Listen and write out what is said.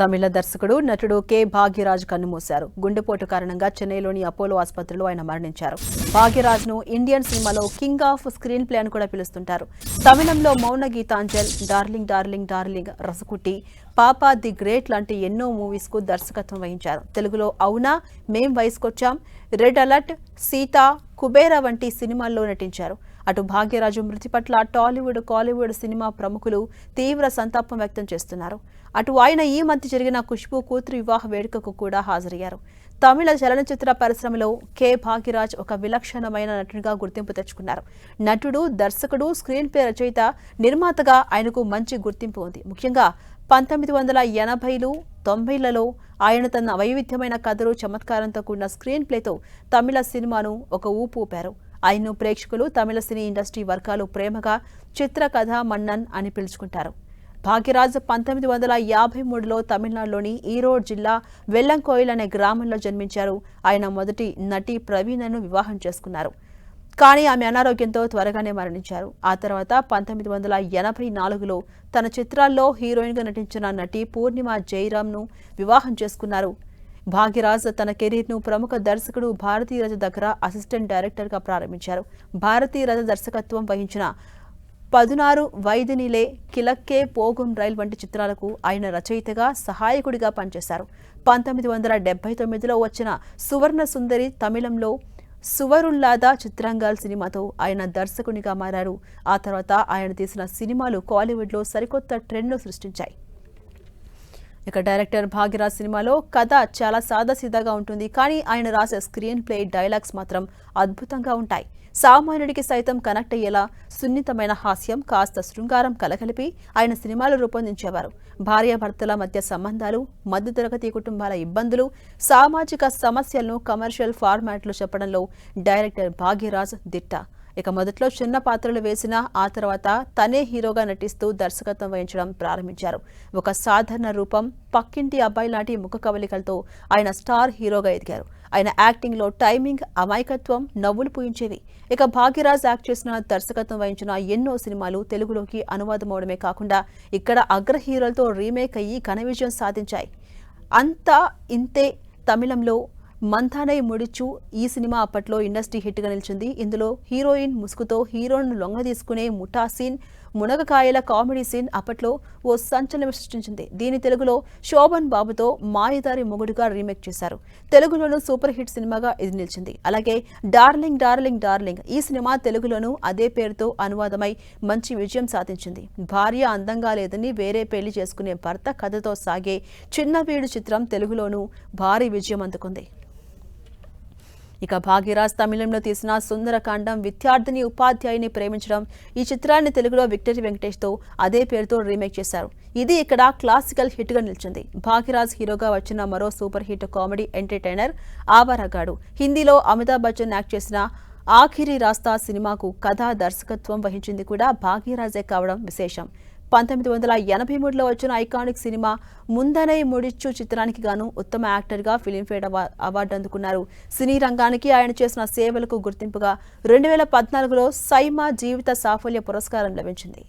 తమిళ దర్శకుడు నటుడు కె భాగ్యరాజ్ కన్నుమూశారు. గుండెపోటు కారణంగా చెన్నైలోని అపోలో ఆసుపత్రిలో ఆయన మరణించారు. భాగ్యరాజ్ను ఇండియన్ సినిమాలో కింగ్ ఆఫ్ స్క్రీన్ ప్లే అని కూడా పిలుస్తుంటారు. తమిళంలో మౌన గీతాంజల్, డార్లింగ్ డార్లింగ్ డార్లింగ్, రసకుట్టి, పాపా ది గ్రేట్ లాంటి ఎన్నో మూవీస్ కు దర్శకత్వం వహించారు. తెలుగులో అవునా, మేం వయసుకొచ్చాం, రెడ్ అలర్ట్, సీత, కుబేరా వంటి సినిమాల్లో నటించారు. అటు భాగ్యరాజు మృతి పట్ల టాలీవుడ్, కాలీవుడ్ సినిమా ప్రముఖులు తీవ్ర సంతాపం వ్యక్తం చేస్తున్నారు. అటు ఆయన ఈ మధ్య జరిగిన ఖుష్బూ కూతురు వివాహ వేడుకకు కూడా హాజరయ్యారు. తమిళ చలనచిత్ర పరిశ్రమలో కె భాగ్యరాజ్ ఒక విలక్షణమైన నటునిగా గుర్తింపు తెచ్చుకున్నారు. నటుడు, దర్శకుడు, స్క్రీన్ ప్లే రచయిత, నిర్మాతగా ఆయనకు మంచి గుర్తింపు ఉంది. ముఖ్యంగా 1980లు, 90లలో ఆయన తన వైవిధ్యమైన కథలు, చమత్కారంతో కూడిన స్క్రీన్ ప్లేతో తమిళ సినిమాను ఒక ఊపు ఊపారు. ఆయన్ను ప్రేక్షకులు, తమిళ సినీ ఇండస్ట్రీ వర్గాలు ప్రేమగా చిత్రకథ మన్నన్ అని పిలుచుకుంటారు. భాగ్యరాజ్ 1953లో తమిళనాడులోని ఈరోడ్ జిల్లా వెల్లంకోయిల్ అనే గ్రామంలో జన్మించారు. ఆయన మొదటి నటి ప్రవీణను వివాహం చేసుకున్నారు. కానీ ఆమె అనారోగ్యంతో త్వరగానే మరణించారు. ఆ తర్వాత 1984లో తన చిత్రాల్లో హీరోయిన్గా నటించిన నటి పూర్ణిమ జయరామ్ను వివాహం చేసుకున్నారు. భాగ్యరాజ్ తన కెరీర్ను ప్రముఖ దర్శకుడు భారతీరాజ దగ్గర అసిస్టెంట్ డైరెక్టర్గా ప్రారంభించారు. భారతీరాజ దర్శకత్వం వహించిన 16 వైదినిలే, కిలక్కే పోగుం రైల్ వంటి చిత్రాలకు ఆయన రచయితగా, సహాయకుడిగా పనిచేశారు. 1979లో వచ్చిన సువర్ణ సుందరి తమిళంలో సువరుల్లాదా చిత్రంగాల్ సినిమాతో ఆయన దర్శకునిగా మారారు. ఆ తర్వాత ఆయన తీసిన సినిమాలు కాలీవుడ్లో సరికొత్త ట్రెండ్ను సృష్టించాయి. ఇక డైరెక్టర్ భాగ్యరాజ్ సినిమాలో కథ చాలా సాదాసీదాగా ఉంటుంది. కానీ ఆయన రాసే స్క్రీన్ ప్లే, డైలాగ్స్ మాత్రం అద్భుతంగా ఉంటాయి. సామాన్యుడికి సైతం కనెక్ట్ అయ్యేలా సున్నితమైన హాస్యం, కాస్త శృంగారం కలగలిపి ఆయన సినిమాలు రూపొందించేవారు. భార్యాభర్తల మధ్య సంబంధాలు, మధ్యతరగతి కుటుంబాల ఇబ్బందులు, సామాజిక సమస్యలను కమర్షియల్ ఫార్మాట్లో చెప్పడంలో డైరెక్టర్ భాగ్యరాజ్ దిట్ట. ఇక మొదట్లో చిన్న పాత్రలు వేసినా ఆ తర్వాత తనే హీరోగా నటిస్తూ దర్శకత్వం వహించడం ప్రారంభించారు. ఒక సాధారణ రూపం, పక్కింటి అబ్బాయి లాంటి ముఖ కవలికలతో ఆయన స్టార్ హీరోగా ఎదిగారు. ఆయన యాక్టింగ్లో టైమింగ్, అమాయకత్వం నవ్వులు పూయించేవి. ఇక భాగ్యరాజ్ యాక్ట్ చేసిన, దర్శకత్వం వహించిన ఎన్నో సినిమాలు తెలుగులోకి అనువాదమవడమే కాకుండా ఇక్కడ అగ్ర హీరోలతో రీమేక్ అయ్యి ఘన విజయం సాధించాయి. అంతా ఇంతే తమిళంలో మంథానై ముడిచు ఈ సినిమా అప్పట్లో ఇండస్ట్రీ హిట్గా నిలిచింది. ఇందులో హీరోయిన్ ముసుగుతో హీరోను లొంగదీసుకునే ముఠా సీన్, మునగకాయల కామెడీ సీన్ అప్పట్లో ఓ సంచలనం సృష్టించింది. దీని తెలుగులో శోభన్ బాబుతో మాయదారి మొగుడుగా రీమేక్ చేశారు. తెలుగులోనూ సూపర్ హిట్ సినిమాగా ఇది నిలిచింది. అలాగే డార్లింగ్ డార్లింగ్ డార్లింగ్ ఈ సినిమా తెలుగులోనూ అదే పేరుతో అనువాదమై మంచి విజయం సాధించింది. భార్య అందంగా లేదని వేరే పెళ్లి చేసుకునే భర్త కథతో సాగే చిన్నవీడు చిత్రం తెలుగులోనూ భారీ విజయం అందుకుంది. ఇక భాగ్యరాజ్ తమిళంలో తీసిన సుందరకాండం, విద్యార్థిని ఉపాధ్యాయుని ప్రేమించడం ఈ చిత్రాన్ని తెలుగులో విక్టరీ వెంకటేష్తో అదే పేరుతో రీమేక్ చేశారు. ఇది ఇక్కడ క్లాసికల్ హిట్గా నిలిచింది. భాగ్యరాజ్ హీరోగా వచ్చిన మరో సూపర్ హిట్ కామెడీ ఎంటర్టైనర్ ఆవారగాడు. హిందీలో అమితాబ్ బచ్చన్ యాక్ట్ చేసిన ఆఖిరీ రాస్తా సినిమాకు కథా దర్శకత్వం వహించింది కూడా భాగ్యరాజే కావడం విశేషం. 1983లో వచ్చిన ఐకానిక్ సినిమా ముందనై ముడిచ్చు చిత్రానికి గాను ఉత్తమ యాక్టర్గా ఫిలింఫేర్ అవార్డు అందుకున్నారు. సినీ రంగానికి ఆయన చేసిన సేవలకు గుర్తింపుగా 2014లో సైమా జీవిత సాఫల్య పురస్కారం లభించింది.